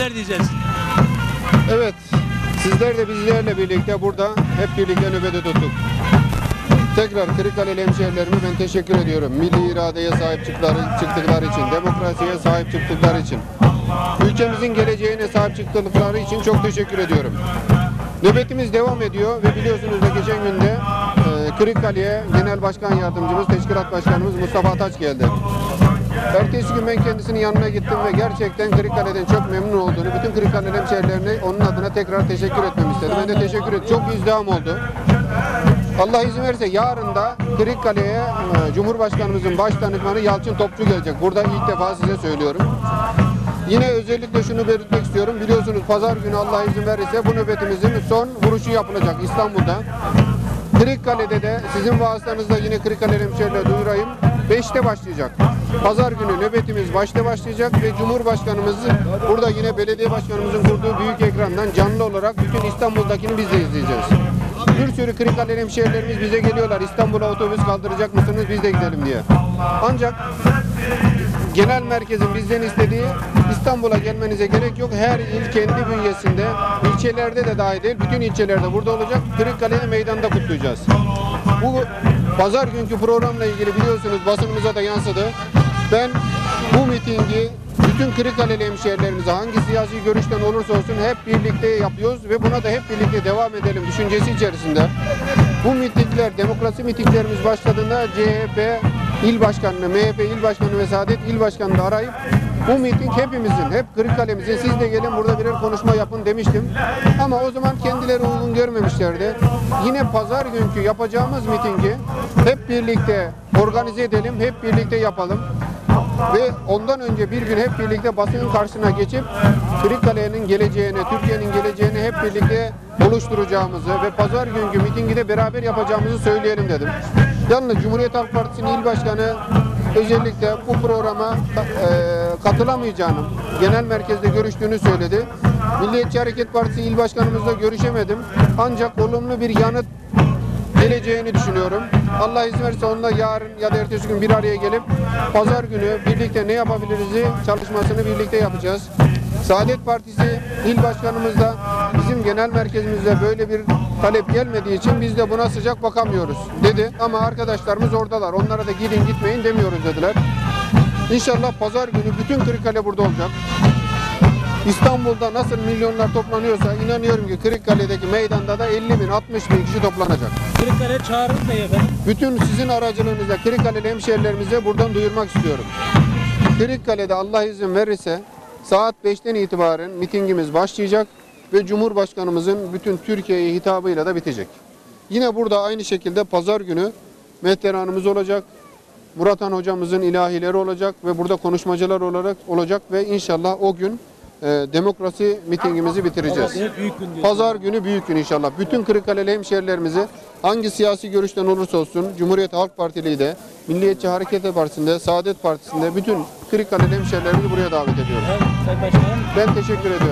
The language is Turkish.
neler diyeceğiz? Evet, sizler de bizlerle birlikte burada hep birlikte nöbete tuttuk. Tekrar Kırıkkaleli hemşehrilerime ben teşekkür ediyorum. Milli iradeye sahip çıktıkları için, demokrasiye sahip çıktıkları için, ülkemizin geleceğine sahip çıktıkları için çok teşekkür ediyorum. Nöbetimiz devam ediyor ve biliyorsunuz da geçen günde Kırıkkale'ye Genel Başkan Yardımcımız, Teşkilat Başkanımız Mustafa Ataç geldi. Ertesi gün ben kendisinin yanına gittim ve gerçekten Kırıkkale'den çok memnun olduğunu, bütün Kırıkkale'li hemşehrilerine onun adına tekrar teşekkür etmemi istedim. Ben de teşekkür ederim. Çok izdiham oldu. Allah izin verirse yarın da Kırıkkale'ye Cumhurbaşkanımızın baş danışmanı Yalçın Topçu gelecek. Burada ilk defa size söylüyorum. Yine özellikle şunu belirtmek istiyorum. Biliyorsunuz pazar günü Allah izin verirse bu nöbetimizin son vuruşu yapılacak İstanbul'da. Kırıkkale'de de sizin vasıtanızla yine Kırıkkale hemşehrilerine duyurayım. 5'te başlayacak. Pazar günü nöbetimiz 5'te başlayacak ve Cumhurbaşkanımız burada yine belediye başkanımızın kurduğu büyük ekrandan canlı olarak bütün İstanbul'dakini biz de izleyeceğiz. Bir sürü Kırıkkale hemşehrilerimiz bize geliyorlar. İstanbul'a otobüs kaldıracak mısınız? Biz de gidelim diye. Ancak genel merkezin bizden istediği İstanbul'a gelmenize gerek yok. Her il kendi bünyesinde, ilçelerde de dahil değil, bütün ilçelerde burada olacak. Kırıkkale'de meydanda kutlayacağız. Bu pazar günkü programla ilgili biliyorsunuz basınımıza da yansıdı. Ben bu mitingi bütün Kırıkkaleli hemşehrilerimize hangi siyasi görüşten olursa olsun hep birlikte yapıyoruz ve buna da hep birlikte devam edelim düşüncesi içerisinde. Bu mitingler, demokrasi mitinglerimiz başladığında CHP İl Başkanı'nı, MHP İl Başkanı ve Saadet İl Başkanı'nı arayıp bu miting hepimizin, hep Kırıkkale'mizin, siz de gelin burada birer konuşma yapın demiştim. Ama o zaman kendileri uygun görmemişlerdi. Yine pazar günkü yapacağımız mitingi hep birlikte organize edelim, hep birlikte yapalım. Ve ondan önce bir gün hep birlikte basının karşısına geçip Kırıkkale'nin geleceğini, Türkiye'nin geleceğini hep birlikte oluşturacağımızı ve pazar günkü mitingi de beraber yapacağımızı söyleyelim dedim. Yalnız Cumhuriyet Halk Partisi'nin il başkanı özellikle bu programa katılamayacağını, genel merkezde görüştüğünü söyledi. Milliyetçi Hareket Partisi il başkanımızla görüşemedim. Ancak olumlu bir yanıt geleceğini düşünüyorum. Allah izin verirse onunla yarın ya da ertesi gün bir araya gelip pazar günü birlikte ne yapabiliriz çalışmasını birlikte yapacağız. Saadet Partisi il başkanımızla bizim genel merkezimizde böyle bir talep gelmediği için biz de buna sıcak bakamıyoruz dedi. Ama arkadaşlarımız oradalar. Onlara da gidin gitmeyin demiyoruz dediler. İnşallah pazar günü bütün Kırıkkale burada olacak. İstanbul'da nasıl milyonlar toplanıyorsa inanıyorum ki Kırıkkale'deki meydanda da 50 bin, 60 bin kişi toplanacak. Kırıkkale çağırın da efendim. Bütün sizin aracılığınızla Kırıkkale'li hemşehrilerimize buradan duyurmak istiyorum. Kırıkkale'de Allah izin verirse saat 5'ten itibaren mitingimiz başlayacak ve Cumhurbaşkanımızın bütün Türkiye'ye hitabıyla da bitecek. Yine burada aynı şekilde pazar günü mehteranımız olacak. Murat Han hocamızın ilahileri olacak ve burada konuşmacılar olarak olacak ve inşallah o gün demokrasi mitingimizi bitireceğiz. Pazar günü büyük gün inşallah. Bütün Kırıkkale'li hemşehrilerimizi hangi siyasi görüşten olursa olsun Cumhuriyet Halk Partiliği de, Milliyetçi Hareket Partisi'nde, Saadet Partisi'nde bütün Kırıkkale'li hemşehrilerimizi buraya davet ediyoruz. Evet, Sayın Başkanım. Ben teşekkür ediyorum.